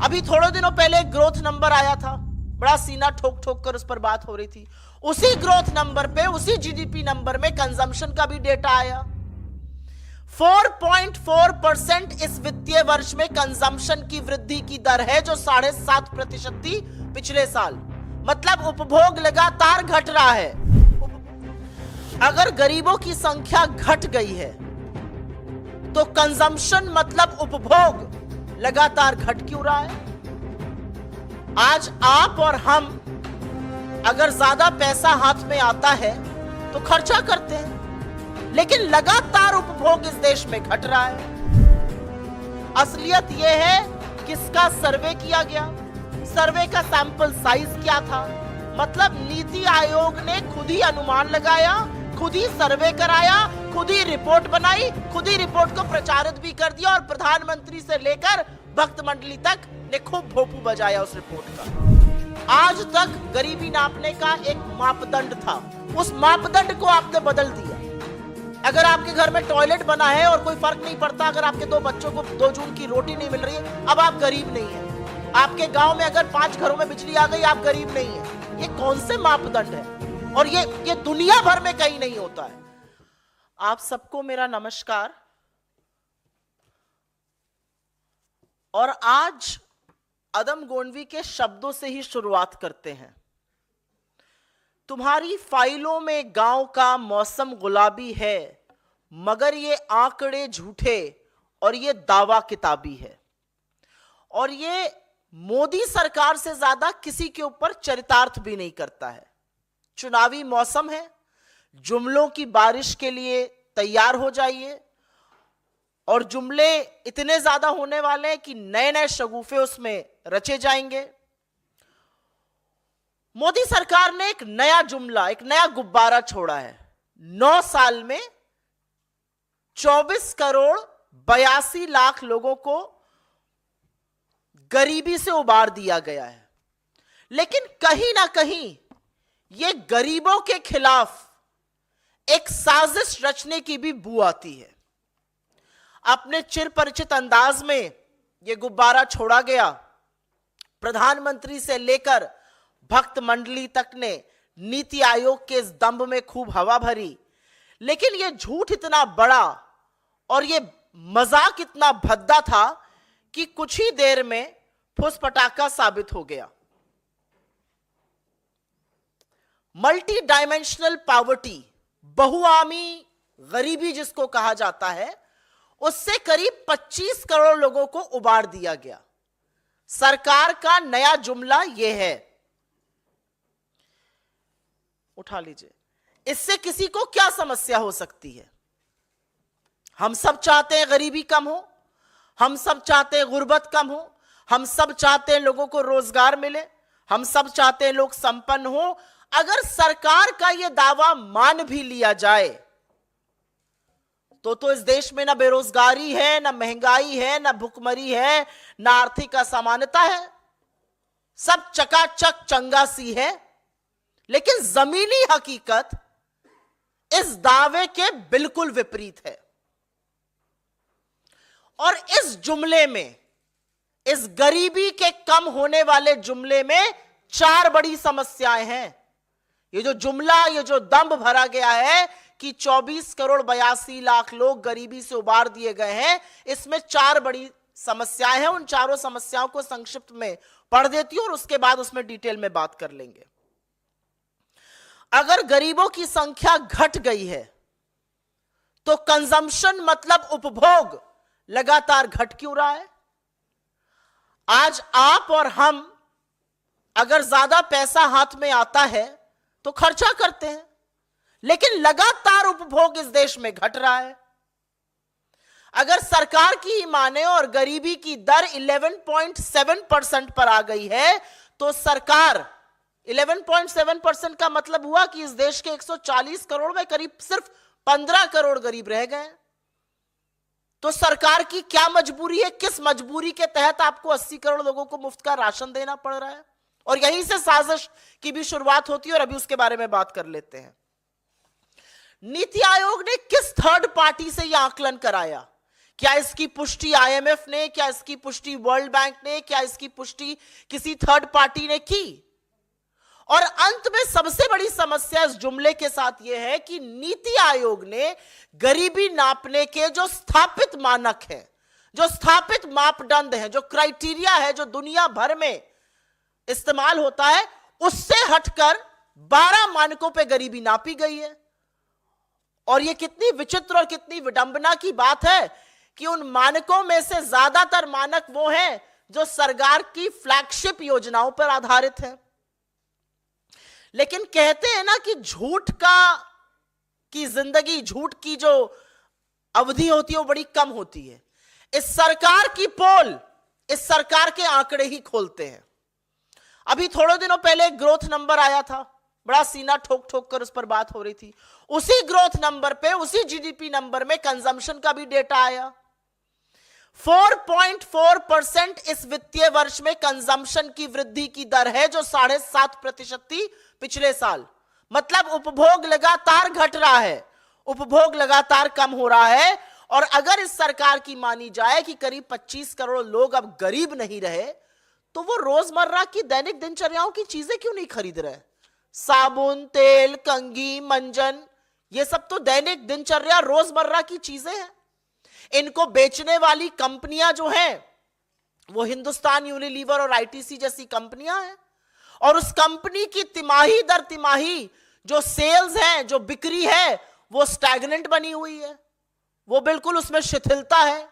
अभी थोड़े दिनों पहले एक ग्रोथ नंबर आया था, बड़ा सीना ठोक ठोक कर उस पर बात हो रही थी। उसी ग्रोथ नंबर पे, उसी जीडीपी नंबर में कंजम्पशन का भी डेटा आया। 4.4% इस वित्तीय वर्ष में कंजम्पशन की वृद्धि की दर है, जो 7.5% थी पिछले साल। मतलब उपभोग लगातार घट रहा है। अगर गरीबों की संख्या घट गई है तो कंजम्पशन मतलब उपभोग लगातार घट क्यों रहा है? आज आप और हम अगर ज्यादा पैसा हाथ में आता है तो खर्चा करते हैं, लेकिन लगातार उपभोग इस देश में घट रहा है। असलियत यह है किसका सर्वे किया गया, सर्वे का सैंपल साइज क्या था। मतलब नीति आयोग ने खुद ही अनुमान लगाया, खुद ही सर्वे कराया, खुद ही रिपोर्ट बनाई, खुद ही रिपोर्ट को प्रचारित भी कर दिया और प्रधानमंत्री से लेकर भक्त मंडली तक ने खूब भोपू बजाया उस रिपोर्ट का। आज तक गरीबी नापने का एक मापदंड था, उस मापदंड को आपने बदल दिया। अगर आपके घर में टॉयलेट बना है और कोई फर्क नहीं पड़ता, अगर आपके 2 बच्चों को 2 जून की रोटी नहीं मिल रही है, अब आप गरीब नहीं है। आपके गांव में अगर 5 घरों में बिजली आ गई, आप गरीब नहीं है। ये कौन से मापदंड है? और ये दुनिया भर में कहीं नहीं होता है। आप सबको मेरा नमस्कार। और आज अदम गोंडवी के शब्दों से ही शुरुआत करते हैं। तुम्हारी फाइलों में गांव का मौसम गुलाबी है, मगर ये आंकड़े झूठे और ये दावा किताबी है। और ये मोदी सरकार से ज्यादा किसी के ऊपर चरितार्थ भी नहीं करता है। चुनावी मौसम है, जुमलों की बारिश के लिए तैयार हो जाइए। और जुमले इतने ज्यादा होने वाले हैं कि नए नए शगुफे उसमें रचे जाएंगे। मोदी सरकार ने एक नया जुमला, एक नया गुब्बारा छोड़ा है। 9 साल में 24 करोड़ 82 लाख लोगों को गरीबी से उबार दिया गया है। लेकिन कहीं ना कहीं ये गरीबों के खिलाफ एक साजिश रचने की भी बू आती है। अपने चिर परिचित अंदाज में यह गुब्बारा छोड़ा गया। प्रधानमंत्री से लेकर भक्त मंडली तक ने नीति आयोग के इस दंभ में खूब हवा भरी, लेकिन यह झूठ इतना बड़ा और यह मजाक इतना भद्दा था कि कुछ ही देर में फुस पटाखा साबित हो गया। मल्टी डायमेंशनल पॉवर्टी, बहुआमी गरीबी जिसको कहा जाता है, उससे करीब 25 करोड़ लोगों को उबार दिया गया। सरकार का नया जुमला यह है, उठा लीजिए, इससे किसी को क्या समस्या हो सकती है? हम सब चाहते हैं गरीबी कम हो, हम सब चाहते हैं गुर्बत कम हो, हम सब चाहते हैं लोगों को रोजगार मिले, हम सब चाहते हैं लोग संपन्न हो। अगर सरकार का यह दावा मान भी लिया जाए तो इस देश में ना बेरोजगारी है, ना महंगाई है, ना भुखमरी है, ना आर्थिक असमानता है। सब चकाचक चंगा सी है। लेकिन जमीनी हकीकत इस दावे के बिल्कुल विपरीत है। और इस जुमले में, इस गरीबी के कम होने वाले जुमले में 4 बड़ी समस्याएं हैं। ये जो जुमला, ये जो दंभ भरा गया है कि 24 करोड़ 82 लाख लोग गरीबी से उबार दिए गए हैं, इसमें 4 बड़ी समस्याएं हैं। उन चारों समस्याओं को संक्षिप्त में पढ़ देती हूं और उसके बाद उसमें डिटेल में बात कर लेंगे। अगर गरीबों की संख्या घट गई है तो कंजम्पशन मतलब उपभोग लगातार घट क्यों रहा है? आज आप और हम अगर ज्यादा पैसा हाथ में आता है तो खर्चा करते हैं, लेकिन लगातार उपभोग इस देश में घट रहा है। अगर सरकार की ही माने और गरीबी की दर 11.7% पर आ गई है, तो सरकार 11.7% का मतलब हुआ कि इस देश के 140 करोड़ में करीब सिर्फ 15 करोड़ गरीब रह गए। तो सरकार की क्या मजबूरी है? किस मजबूरी के तहत आपको 80 करोड़ लोगों को मुफ्त का राशन देना पड़ रहा है? और यहीं से साजिश की भी शुरुआत होती है और अभी उसके बारे में बात कर लेते हैं। नीति आयोग ने किस थर्ड पार्टी से यह आकलन कराया क्या इसकी पुष्टि आईएमएफ ने, क्या इसकी पुष्टि वर्ल्ड बैंक ने, क्या इसकी पुष्टि किसी थर्ड पार्टी ने की? और अंत में सबसे बड़ी समस्या इस जुमले के साथ यह है कि नीति आयोग ने गरीबी नापने के जो स्थापित मानक है, जो स्थापित मापदंड है, जो क्राइटेरिया है, जो दुनिया भर में इस्तेमाल होता है, उससे हटकर 12 मानकों पे गरीबी नापी गई है। और यह कितनी विचित्र और कितनी विडंबना की बात है कि उन मानकों में से ज्यादातर मानक वो हैं जो सरकार की फ्लैगशिप योजनाओं पर आधारित है। लेकिन कहते हैं ना कि झूठ की जिंदगी, झूठ की जो अवधि होती है वो बड़ी कम होती है। इस सरकार की पोल इस सरकार के आंकड़े ही खोलते हैं। अभी थोड़े दिनों पहले एक ग्रोथ नंबर आया था, बड़ा सीना ठोक ठोक कर उस पर बात हो रही थी। उसी ग्रोथ नंबर पे, उसी जीडीपी नंबर में कंजम्पशन का भी डेटा आया। 4.4% इस वित्तीय वर्ष में कंजम्पशन की वृद्धि की दर है, जो 7.5% थी पिछले साल। मतलब उपभोग लगातार घट रहा है, उपभोग लगातार कम हो रहा है। और अगर इस सरकार की मानी जाए कि करीब 25 करोड़ लोग अब गरीब नहीं रहे, तो वो रोजमर्रा की दैनिक दिनचर्याओं की चीजें क्यों नहीं खरीद रहे? साबुन, तेल, कंघी, मंजन, ये सब तो दैनिक दिनचर्या रोजमर्रा की चीजें हैं। इनको बेचने वाली कंपनियां जो हैं वो हिंदुस्तान यूनिलीवर और आईटीसी जैसी कंपनियां हैं। और उस कंपनी की तिमाही दर तिमाही जो सेल्स हैं, जो बिक्री है, वो स्टैग्नेंट बनी हुई है, वो बिल्कुल उसमें शिथिलता है।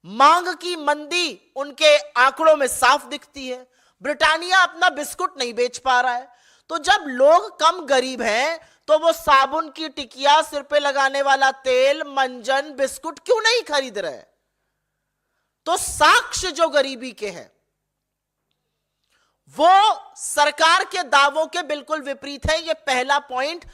मांग की मंदी उनके आंकड़ों में साफ दिखती है। ब्रिटानिया अपना बिस्कुट नहीं बेच पा रहा है। तो जब लोग कम गरीब हैं तो वो साबुन की टिकिया, सिर पे लगाने वाला तेल, मंजन, बिस्कुट क्यों नहीं खरीद रहे? तो साक्ष्य जो गरीबी के हैं वो सरकार के दावों के बिल्कुल विपरीत है। ये पहला पॉइंट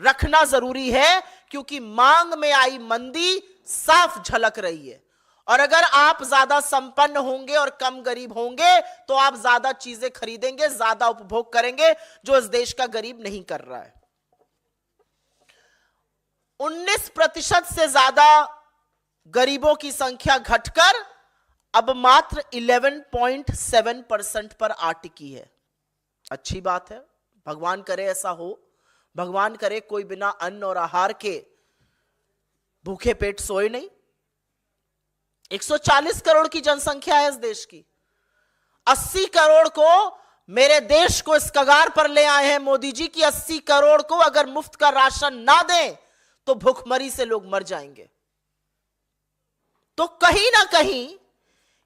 रखना जरूरी है, क्योंकि मांग में आई मंदी साफ झलक रही है। और अगर आप ज्यादा संपन्न होंगे और कम गरीब होंगे तो आप ज्यादा चीजें खरीदेंगे, ज्यादा उपभोग करेंगे, जो इस देश का गरीब नहीं कर रहा है। 19% से ज्यादा गरीबों की संख्या घटकर अब मात्र 11.7% पर आ टिकी है। अच्छी बात है, भगवान करे ऐसा हो। भगवान करे कोई बिना अन्न और आहार के भूखे पेट सोए नहीं। 140 करोड़ की जनसंख्या है इस देश की। 80 करोड़ को, मेरे देश को इस कगार पर ले आए हैं मोदी जी की 80 करोड़ को अगर मुफ्त का राशन ना दें तो भूखमरी से लोग मर जाएंगे। तो कहीं ना कहीं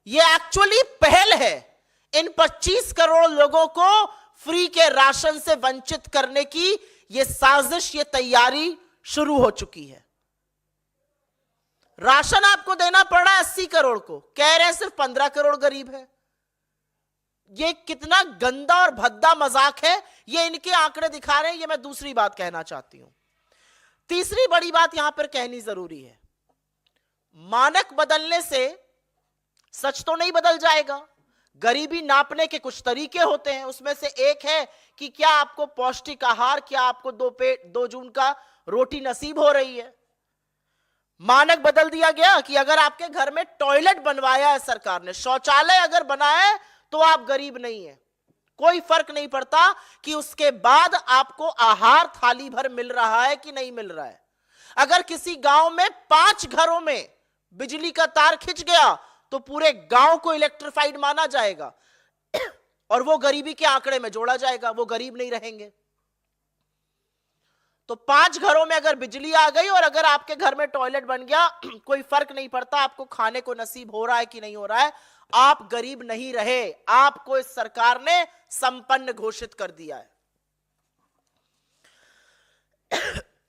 यह एक्चुअली पहल है इन 25 करोड़ लोगों को फ्री के राशन से वंचित करने की। यह साजिश, यह तैयारी शुरू हो चुकी है। राशन आपको देना पड़ रहा है 80 करोड़ को, कह रहे हैं सिर्फ 15 करोड़ गरीब है। यह कितना गंदा और भद्दा मजाक है, यह इनके आंकड़े दिखा रहे हैं। यह मैं दूसरी बात कहना चाहती हूं। तीसरी बड़ी बात यहां पर कहनी जरूरी है। मानक बदलने से सच तो नहीं बदल जाएगा। गरीबी नापने के कुछ तरीके होते हैं, उसमें से एक है कि क्या आपको पौष्टिक आहार, क्या आपको 2 जून का रोटी नसीब हो रही है। मानक बदल दिया गया कि अगर आपके घर में टॉयलेट बनवाया है सरकार ने, शौचालय अगर बनाया है, तो आप गरीब नहीं है। कोई फर्क नहीं पड़ता कि उसके बाद आपको आहार थाली भर मिल रहा है कि नहीं मिल रहा है। अगर किसी गांव में 5 घरों में बिजली का तार खिंच गया तो पूरे गांव को इलेक्ट्रिफाइड माना जाएगा और वो गरीबी के आंकड़े में जोड़ा जाएगा, वो गरीब नहीं रहेंगे। तो 5 घरों में अगर बिजली आ गई और अगर आपके घर में टॉयलेट बन गया, कोई फर्क नहीं पड़ता आपको खाने को नसीब हो रहा है कि नहीं हो रहा है, आप गरीब नहीं रहे। आपको इस सरकार ने संपन्न घोषित कर दिया है।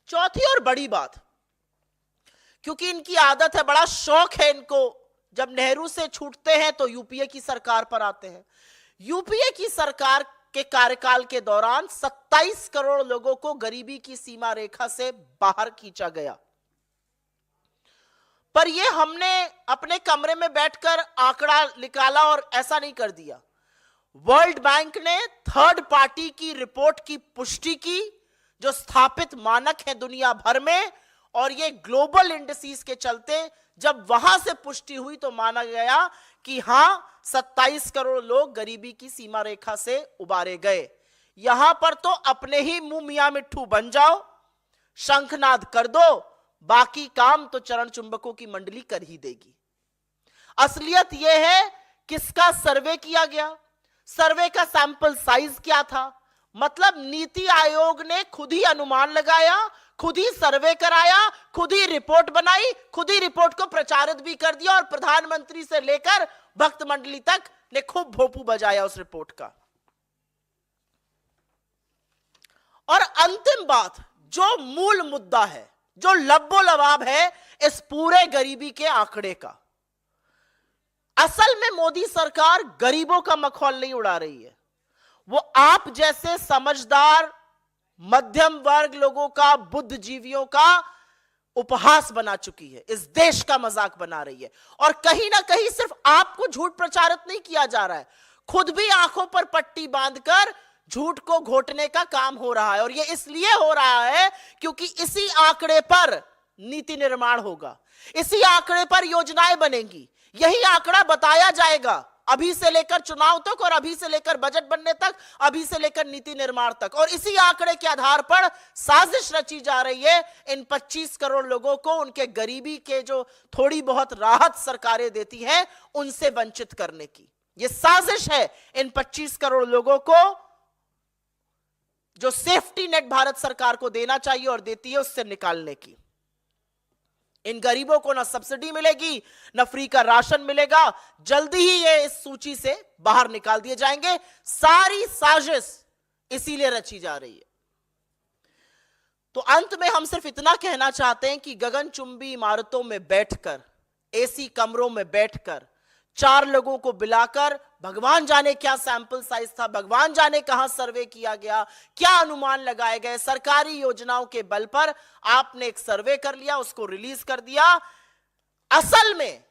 चौथी और बड़ी बात, क्योंकि इनकी आदत है, बड़ा शौक है इनको, जब नेहरू से छूटते हैं तो यूपीए की सरकार पर आते हैं। यूपीए की सरकार के कार्यकाल के दौरान 27 करोड़ लोगों को गरीबी की सीमा रेखा से बाहर खींचा गया। पर यह हमने अपने कमरे में बैठकर आंकड़ा निकाला और ऐसा नहीं कर दिया। वर्ल्ड बैंक ने थर्ड पार्टी की रिपोर्ट की पुष्टि की, जो स्थापित मानक है दुनिया भर में, और ये ग्लोबल इंडिसेस के चलते जब वहां से पुष्टि हुई तो माना गया कि हां 27 करोड़ लोग गरीबी की सीमा रेखा से उबारे गए। यहां पर तो अपने ही मुंह मियां मिट्ठू बन जाओ, शंखनाद कर दो, बाकी काम तो चरण चुंबकों की मंडली कर ही देगी। असलियत यह है किसका सर्वे किया गया, सर्वे का सैंपल साइज क्या था। मतलब नीति आयोग ने खुद ही अनुमान लगाया, खुद ही सर्वे कराया, खुद ही रिपोर्ट बनाई, खुद ही रिपोर्ट को प्रचारित भी कर दिया और प्रधानमंत्री से लेकर भक्त मंडली तक ने खूब भोपू बजाया उस रिपोर्ट का। और अंतिम बात, जो मूल मुद्दा है, जो लब्बो लबाब है इस पूरे गरीबी के आंकड़े का, असल में मोदी सरकार गरीबों का मखौल नहीं उड़ा रही है, वो आप जैसे समझदार मध्यम वर्ग लोगों का, बुद्धिजीवियों का उपहास बना चुकी है, इस देश का मजाक बना रही है। और कहीं ना कहीं सिर्फ आपको झूठ प्रचारित नहीं किया जा रहा है, खुद भी आंखों पर पट्टी बांधकर झूठ को घोटने का काम हो रहा है। और यह इसलिए हो रहा है क्योंकि इसी आंकड़े पर नीति निर्माण होगा, इसी आंकड़े पर योजनाएं बनेंगी, यही आंकड़ा बताया जाएगा अभी से लेकर चुनाव तक और अभी से लेकर बजट बनने तक, अभी से लेकर नीति निर्माण तक। और इसी आंकड़े के आधार पर साजिश रची जा रही है इन 25 करोड़ लोगों को उनके गरीबी के जो थोड़ी बहुत राहत सरकारें देती हैं उनसे वंचित करने की। यह साजिश है इन 25 करोड़ लोगों को जो सेफ्टी नेट भारत सरकार को देना चाहिए और देती है उससे निकालने की। इन गरीबों को ना सब्सिडी मिलेगी, ना फ्री का राशन मिलेगा, जल्दी ही ये इस सूची से बाहर निकाल दिए जाएंगे। सारी साजिश इसीलिए रची जा रही है। तो अंत में हम सिर्फ इतना कहना चाहते हैं कि गगनचुंबी इमारतों में बैठकर, एसी कमरों में बैठकर, 4 लोगों को बुलाकर, भगवान जाने क्या सैंपल साइज था, भगवान जाने कहां सर्वे किया गया, क्या अनुमान लगाए गए, सरकारी योजनाओं के बल पर आपने एक सर्वे कर लिया, उसको रिलीज कर दिया। असल में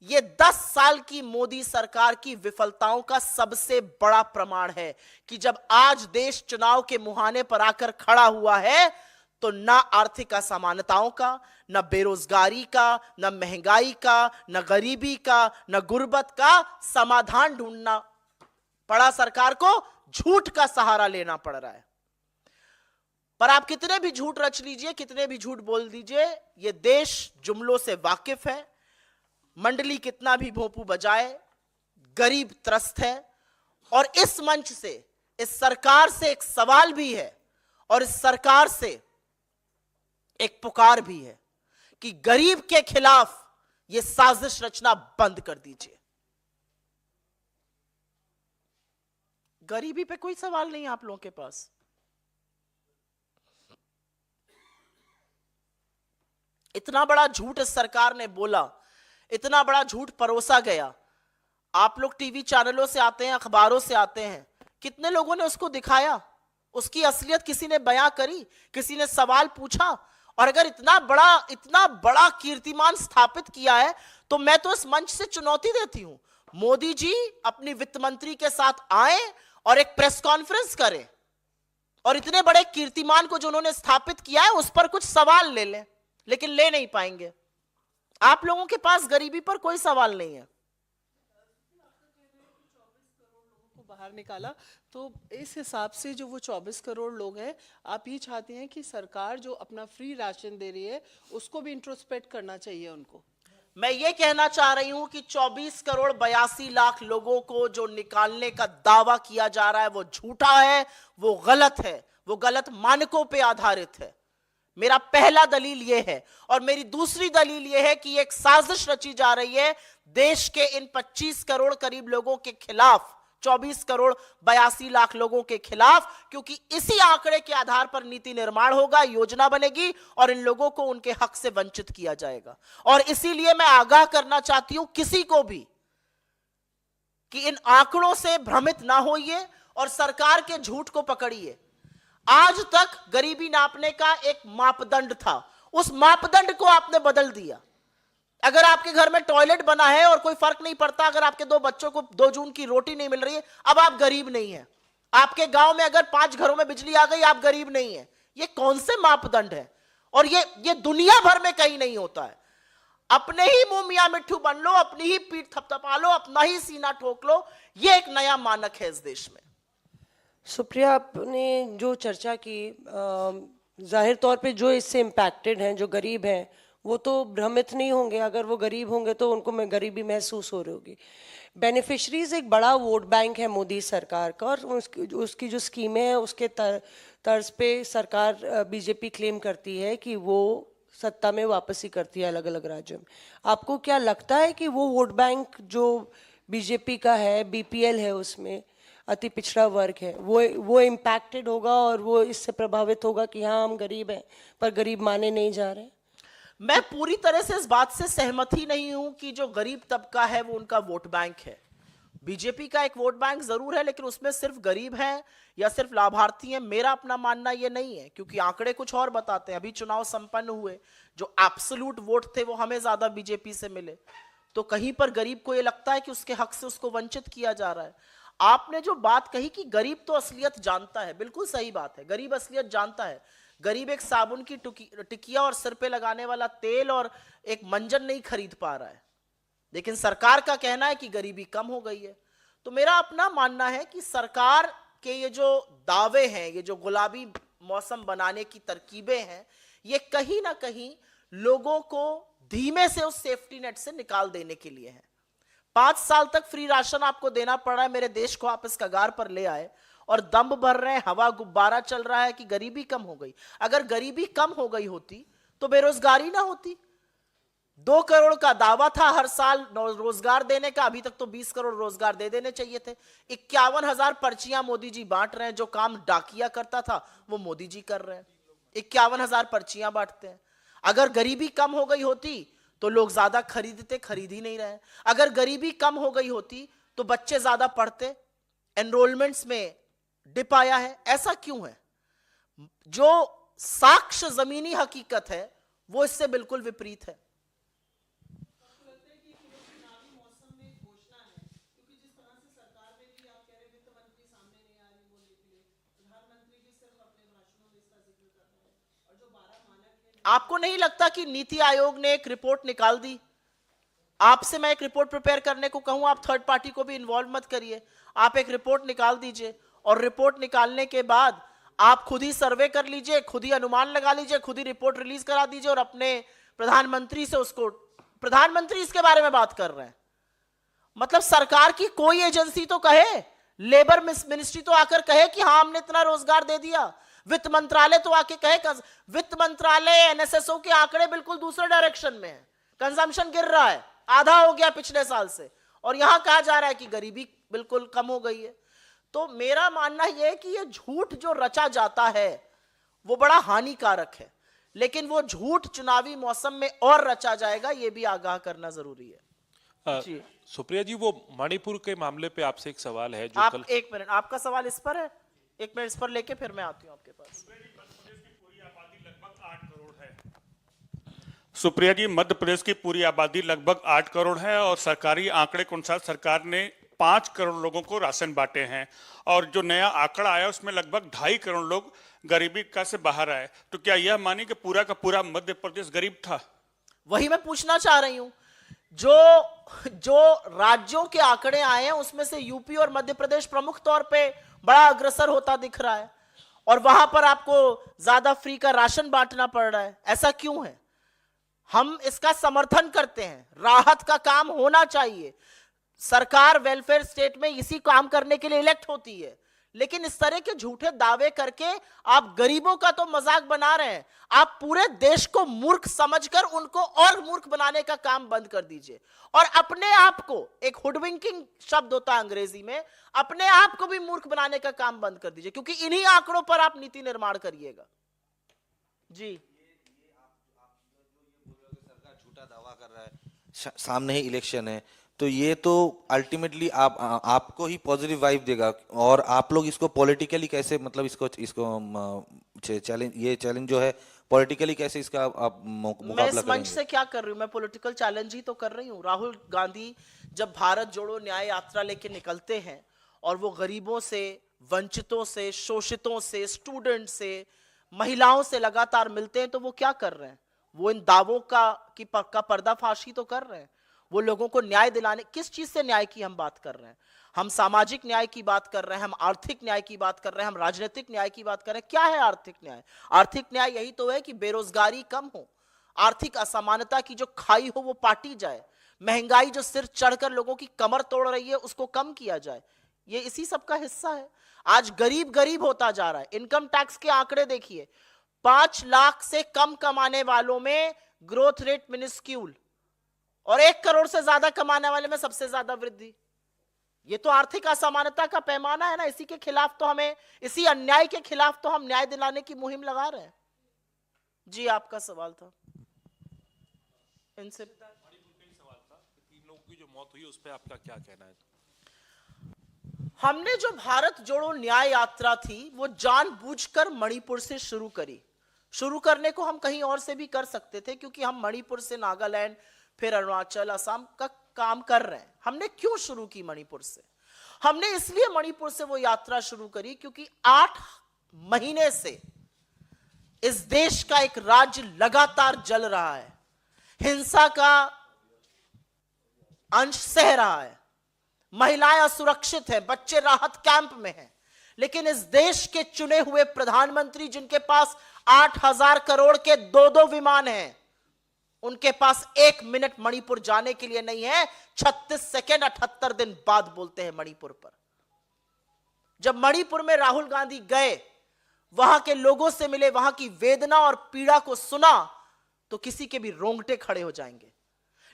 यह 10 साल की मोदी सरकार की विफलताओं का सबसे बड़ा प्रमाण है कि जब आज देश चुनाव के मुहाने पर आकर खड़ा हुआ है तो ना आर्थिक असमानताओं का, न बेरोजगारी का, न महंगाई का, न गरीबी का, न गुर्बत का समाधान ढूंढना पड़ा सरकार को, झूठ का सहारा लेना पड़ रहा है। पर आप कितने भी झूठ रच लीजिए, कितने भी झूठ बोल दीजिए, यह देश जुमलों से वाकिफ है। मंडली कितना भी भोंपू बजाए, गरीब त्रस्त है। और इस मंच से, इस सरकार से एक सवाल भी है और इस सरकार से एक पुकार भी है कि गरीब के खिलाफ यह साजिश रचना बंद कर दीजिए। गरीबी पे कोई सवाल नहीं आप लोगों के पास। इतना बड़ा झूठ इस सरकार ने बोला, इतना बड़ा झूठ परोसा गया। आप लोग टीवी चैनलों से आते हैं, अखबारों से आते हैं, कितने लोगों ने उसको दिखाया, उसकी असलियत किसी ने बयां करी, किसी ने सवाल पूछा। और अगर इतना बड़ा कीर्तिमान स्थापित किया है तो मैं तो इस मंच से चुनौती देती हूं, मोदी जी अपनी वित्त मंत्री के साथ आए और एक प्रेस कॉन्फ्रेंस करें और इतने बड़े कीर्तिमान को जो उन्होंने स्थापित किया है उस पर कुछ सवाल ले लें, लेकिन ले नहीं पाएंगे। आप लोगों के पास गरीबी पर कोई सवाल नहीं है। बाहर निकाला तो इस हिसाब से जो वो 24 करोड़ लोग हैं, आप ये चाहते हैं कि सरकार जो अपना फ्री राशन दे रही है उसको भी इंट्रोस्पेक्ट करना चाहिए उनको। मैं ये कहना चाह रही हूं कि 24 करोड़ 82 लाख लोगों को जो निकालने का दावा किया जा रहा है वो झूठा है, वो गलत है, वो गलत मानकों पे आधारित है। मेरा पहला दलील यह है। और मेरी दूसरी दलील यह है कि एक साजिश रची जा रही है देश के इन 25 करोड़ करीब लोगों के खिलाफ, 24 करोड़ 82 लाख लोगों के खिलाफ, क्योंकि इसी आंकड़े के आधार पर नीति निर्माण होगा, योजना बनेगी और इन लोगों को उनके हक से वंचित किया जाएगा। और इसीलिए मैं आगाह करना चाहती हूं किसी को भी कि इन आंकड़ों से भ्रमित ना होइए और सरकार के झूठ को पकड़िए। आज तक गरीबी नापने का एक मापदंड था, उस मापदंड को आपने बदल दिया। अगर आपके घर में टॉयलेट बना है और कोई फर्क नहीं पड़ता, अगर आपके 2 बच्चों को 2 जून की रोटी नहीं मिल रही है, अब आप गरीब नहीं है। आपके गांव में अगर 5 घरों में बिजली आ गई, आप गरीब नहीं है। ये कौन से मापदंड है? और ये दुनिया भर में कहीं नहीं होता है। अपने ही मुंह मियां मिट्ठू बन लो, अपनी ही पीठ थपथपा लो, अपना ही सीना ठोक लो, ये एक नया मानक है इस देश में। सुप्रिया, आपने जो चर्चा की, जाहिर तौर पे जो इससे इम्पैक्टेड हैं, जो गरीब हैं, वो तो भ्रमित नहीं होंगे। अगर वो गरीब होंगे तो उनको गरीबी महसूस हो रही होगी। बेनिफिशरीज एक बड़ा वोट बैंक है मोदी सरकार का, और उसकी जो स्कीमें हैं उसके तर्ज पे सरकार बीजेपी क्लेम करती है कि वो सत्ता में वापसी करती है अलग अलग राज्यों में। आपको क्या लगता है कि वो वोट बैंक जो बीजेपी का है, बीपीएल है, उसमें अति पिछड़ा वर्ग है, वो इम्पैक्टेड होगा और वो इससे प्रभावित होगा कि हाँ हम गरीब हैं पर गरीब माने नहीं जा रहे? मैं पूरी तरह से इस बात से सहमत ही नहीं हूं कि जो गरीब तबका है वो उनका वोट बैंक है। बीजेपी का एक वोट बैंक जरूर है, लेकिन उसमें सिर्फ गरीब हैं या सिर्फ लाभार्थी हैं, मेरा अपना मानना ये नहीं है, क्योंकि आंकड़े कुछ और बताते हैं। अभी चुनाव संपन्न हुए, जो एब्सोल्यूट वोट थे वो हमें ज्यादा बीजेपी से मिले, तो कहीं पर गरीब को ये लगता है कि उसके हक से उसको वंचित किया जा रहा है। आपने जो बात कही कि गरीब तो असलियत जानता है, बिल्कुल सही बात है, गरीब असलियत जानता है। गरीब एक साबुन की टिकिया और सिर पे लगाने वाला तेल और एक मंजन नहीं खरीद पा रहा है, लेकिन सरकार का कहना है कि गरीबी कम हो गई है। तो मेरा अपना मानना है कि सरकार के ये जो दावे हैं, ये जो गुलाबी मौसम बनाने की तरकीबें हैं, ये कहीं ना कहीं लोगों को धीमे से उस सेफ्टी नेट से निकाल देने के लिए है। 5 साल तक फ्री राशन आपको देना पड़ रहा है, मेरे देश को आप इस कगार पर ले आए और दम भर रहे हैं, हवा गुब्बारा चल रहा है कि गरीबी कम हो गई। अगर गरीबी कम हो गई होती तो बेरोजगारी ना होती। 2 करोड़ का दावा था हर साल रोजगार देने का, अभी तक तो 20 करोड़ रोजगार दे देने चाहिए थे। 51,000 पर्चियां मोदी जी बांट रहे हैं, जो काम डाकिया करता था वो मोदी जी कर रहे हैं। 51,000 पर्चियां बांटते हैं। अगर गरीबी कम हो गई होती तो लोग ज्यादा खरीदते, खरीद ही नहीं रहे। अगर गरीबी कम हो गई होती तो बच्चे ज्यादा पढ़ते, एनरोलमेंट्स में डिप आया है। ऐसा क्यों है? जो साक्ष्य जमीनी हकीकत है वो इससे बिल्कुल विपरीत है। आपको नहीं लगता कि नीति आयोग ने एक रिपोर्ट निकाल दी? आपसे मैं एक रिपोर्ट प्रिपेयर करने को कहूं, आप थर्ड पार्टी को भी इन्वॉल्व मत करिए, आप एक रिपोर्ट निकाल दीजिए और रिपोर्ट निकालने के बाद आप खुद ही सर्वे कर लीजिए, खुद ही अनुमान लगा लीजिए, खुद ही रिपोर्ट रिलीज करा दीजिए और अपने प्रधानमंत्री से उसको, प्रधानमंत्री इसके बारे में बात कर रहे हैं। मतलब सरकार की कोई एजेंसी तो कहे, लेबर मिनिस्ट्री तो आकर कहे कि हाँ हमने इतना रोजगार दे दिया, वित्त मंत्रालय तो आके कहे। वित्त मंत्रालय, एनएसएसओ के आंकड़े बिल्कुल दूसरे डायरेक्शन में है, कंजम्पशन गिर रहा है, आधा हो गया पिछले साल से, और यहां कहा जा रहा है कि गरीबी बिल्कुल कम हो गई है। तो मेरा मानना यह है कि ये झूठ जो रचा जाता है वो बड़ा हानिकारक है, लेकिन वो झूठ चुनावी मौसम में और रचा जाएगा, ये भी आगाह करना जरूरी है। जी सुप्रिया जी, वो मणिपुर के मामले पे आपसे एक सवाल है जो आप कल... एक मिनट, आपका सवाल इस पर है, एक मिनट इस पर लेके फिर मैं आती हूँ आपके पास। सुप्रिया जी, मध्य प्रदेश की पूरी आबादी लगभग 8 करोड़ है और सरकारी आंकड़े के अनुसार सरकार ने 5 करोड़ लोगों को राशन बांटे हैं, और जो नया आंकड़ा आया उसमें लगभग 2.5 करोड़ लोग गरीबी का से बाहर आए। तो क्या यह मानी कि पूरा का पूरा मध्य प्रदेश गरीब था? वही मैं पूछना चाह रही हूं। जो राज्यों के आंकड़े आए हैं उसमें से यूपी और मध्य प्रदेश प्रमुख तौर पे बड़ा अग्रसर होता दिख रहा है, और वहां पर आपको ज्यादा फ्री का राशन बांटना पड़ रहा है। ऐसा क्यों है? हम इसका समर्थन करते हैं, राहत का काम होना चाहिए, सरकार वेलफेयर स्टेट में इसी काम करने के लिए इलेक्ट होती है, लेकिन इस तरह के झूठे दावे करके आप गरीबों का तो मजाक बना रहे हैं। आप पूरे देश को मूर्ख समझकर उनको और मूर्ख बनाने का काम बंद कर दीजिए, और अपने आप को, एक हुडविंकिंग शब्द होता है अंग्रेजी में, अपने आप को भी मूर्ख बनाने का काम बंद कर दीजिए, क्योंकि इन्हीं आंकड़ों पर आप नीति निर्माण करिएगा। जी झूठा दावा कर रहा है, सामने ही इलेक्शन है, तो ये तो अल्टीमेटली आपको ही पॉजिटिव वाइब देगा, और आप लोग इसको पॉलिटिकली कैसे, मतलब इसको चैलेंज जो है पॉलिटिकली कैसे इसका आप मुकाबला मैं इस करेंगे? मंच से क्या कर रही हूं? मैं पॉलिटिकल चैलेंज ही तो कर रही हूं। राहुल गांधी जब भारत जोड़ो न्याय यात्रा लेके निकलते हैं और वो गरीबों से, वंचितों से, शोषितों से, स्टूडेंट से, महिलाओं से लगातार मिलते हैं तो वो क्या कर रहे हैं? वो इन दावों का पर्दाफाश ही तो कर रहे हैं। वो लोगों को न्याय दिलाने, किस चीज से न्याय की हम बात कर रहे हैं? हम सामाजिक न्याय की बात कर रहे हैं, हम आर्थिक न्याय की बात कर रहे हैं, हम राजनीतिक न्याय की बात कर रहे हैं। क्या है आर्थिक न्याय? आर्थिक न्याय यही तो है कि बेरोजगारी कम हो, आर्थिक असमानता की जो खाई हो वो पाटी जाए, महंगाई जो सिर चढ़कर लोगों की कमर तोड़ रही है उसको कम किया जाए। ये इसी सब का हिस्सा है। आज गरीब गरीब होता जा रहा है। इनकम टैक्स के आंकड़े देखिए, 5 लाख से कम कमाने वालों में ग्रोथ रेट मिनिस्क्यूल और 1 करोड़ से ज्यादा कमाने वाले में सबसे ज्यादा वृद्धि। ये तो आर्थिक असमानता का पैमाना है ना। इसी के खिलाफ तो हमें, इसी अन्याय के खिलाफ तो हम न्याय दिलाने की मुहिम लगा रहे हैं। जी, आपका सवाल था इनसे। सवाल था कि 3 लोगों की जो मौत हुई उस पर आपका क्या कहना है? हमने जो भारत जोड़ो न्याय यात्रा थी वो जानबूझकर मणिपुर से शुरू करी। शुरू करने को हम कहीं और से भी कर सकते थे, क्योंकि हम मणिपुर से नागालैंड, फिर अरुणाचल, असम का काम कर रहे हैं। हमने क्यों शुरू की मणिपुर से? हमने इसलिए मणिपुर से वो यात्रा शुरू करी क्योंकि 8 महीने से इस देश का एक राज्य लगातार जल रहा है, हिंसा का अंश सह रहा है, महिलाएं असुरक्षित हैं, बच्चे राहत कैंप में हैं। लेकिन इस देश के चुने हुए प्रधानमंत्री, जिनके पास 8,000 करोड़ के 2-2 विमान हैं, उनके पास 1 मिनट मणिपुर जाने के लिए नहीं है। 36 सेकेंड 78 दिन बाद बोलते हैं मणिपुर पर। जब मणिपुर में राहुल गांधी गए, वहां के लोगों से मिले, वहां की वेदना और पीड़ा को सुना, तो किसी के भी रोंगटे खड़े हो जाएंगे।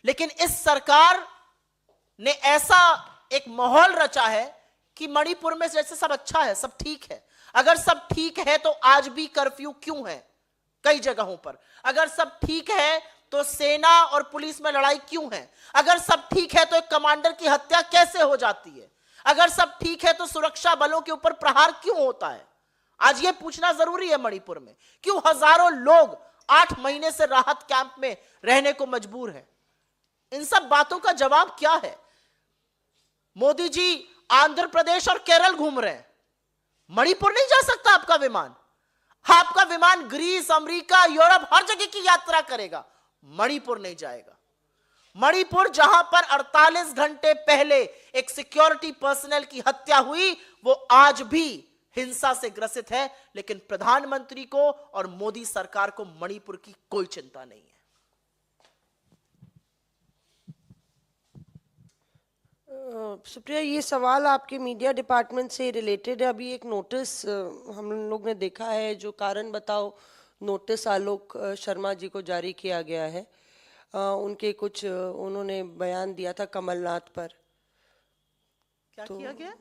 लेकिन इस सरकार ने ऐसा एक माहौल रचा है कि मणिपुर में जैसे सब अच्छा है, सब ठीक है। अगर सब ठीक है तो आज भी कर्फ्यू क्यों है कई जगहों पर? अगर सब ठीक है तो सेना और पुलिस में लड़ाई क्यों है? अगर सब ठीक है तो एक कमांडर की हत्या कैसे हो जाती है? अगर सब ठीक है तो सुरक्षा बलों के ऊपर प्रहार क्यों होता है? आज यह पूछना जरूरी है मणिपुर में। क्यों हजारों लोग 8 महीने से राहत कैंप में रहने को मजबूर हैं? इन सब बातों का जवाब क्या है? मोदी जी आंध्र प्रदेश और केरल घूम रहे हैं, मणिपुर नहीं जा सकता आपका विमान? आपका विमान ग्रीस, अमेरिका, यूरोप हर जगह की यात्रा करेगा, मणिपुर नहीं जाएगा। मणिपुर जहां पर 48 घंटे पहले एक सिक्योरिटी पर्सनल की हत्या हुई, वो आज भी हिंसा से ग्रसित है। लेकिन प्रधानमंत्री को और मोदी सरकार को मणिपुर की कोई चिंता नहीं है। सुप्रिया, ये सवाल आपके मीडिया डिपार्टमेंट से रिलेटेड है। अभी एक नोटिस हम लोग ने देखा है, जो कारण बताओ नोटिस आलोक शर्मा जी को जारी किया गया है। उनके कुछ उन्होंने बयान दिया था कमलनाथ पर। क्या किया गया?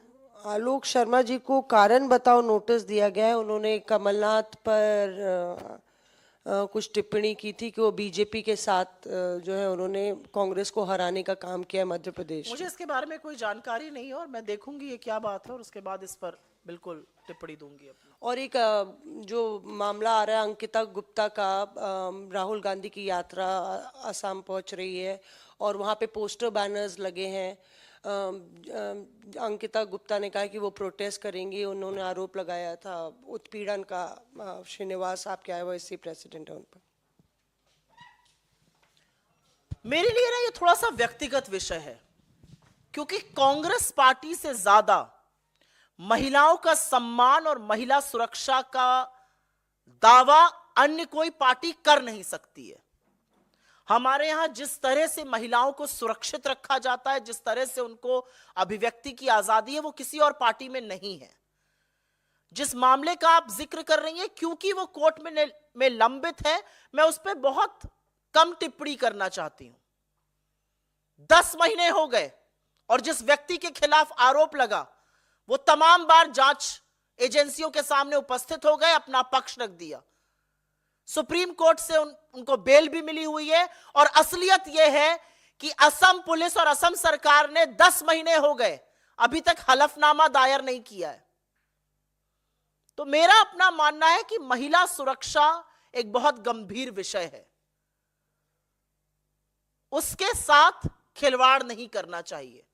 आलोक शर्मा जी को कारण बताओ नोटिस दिया गया है। उन्होंने कमलनाथ पर कुछ टिप्पणी की थी कि वो बीजेपी के साथ जो है उन्होंने कांग्रेस को हराने का काम किया है मध्य प्रदेश। मुझे इसके बारे में कोई जानकारी नहीं है और मैं देखूंगी ये क्या बात है और उसके बाद इस पर बिल्कुल टिप्पणी दूंगी अपनी। और एक जो मामला आ रहा है अंकिता गुप्ता का, राहुल गांधी की यात्रा असम पहुंच रही है और वहां पे पोस्टर बैनर्स लगे हैं। अंकिता गुप्ता ने कहा कि वो प्रोटेस्ट करेंगी। उन्होंने आरोप लगाया था उत्पीड़न का। श्रीनिवास आपके IOC प्रेसिडेंट है उन पर। मेरे लिए ना ये थोड़ा सा व्यक्तिगत विषय है, क्योंकि कांग्रेस पार्टी से ज्यादा महिलाओं का सम्मान और महिला सुरक्षा का दावा अन्य कोई पार्टी कर नहीं सकती है। हमारे यहां जिस तरह से महिलाओं को सुरक्षित रखा जाता है, जिस तरह से उनको अभिव्यक्ति की आजादी है, वो किसी और पार्टी में नहीं है। जिस मामले का आप जिक्र कर रही हैं, क्योंकि वो कोर्ट में लंबित है, मैं उस पर बहुत कम टिप्पणी करना चाहती हूं। 10 महीने हो गए और जिस व्यक्ति के खिलाफ आरोप लगा वो तमाम बार जांच एजेंसियों के सामने उपस्थित हो गए, अपना पक्ष रख दिया। सुप्रीम कोर्ट से उनको बेल भी मिली हुई है। और असलियत यह है कि असम पुलिस और असम सरकार ने 10 महीने हो गए अभी तक हलफनामा दायर नहीं किया है। तो मेरा अपना मानना है कि महिला सुरक्षा एक बहुत गंभीर विषय है, उसके साथ खिलवाड़ नहीं करना चाहिए।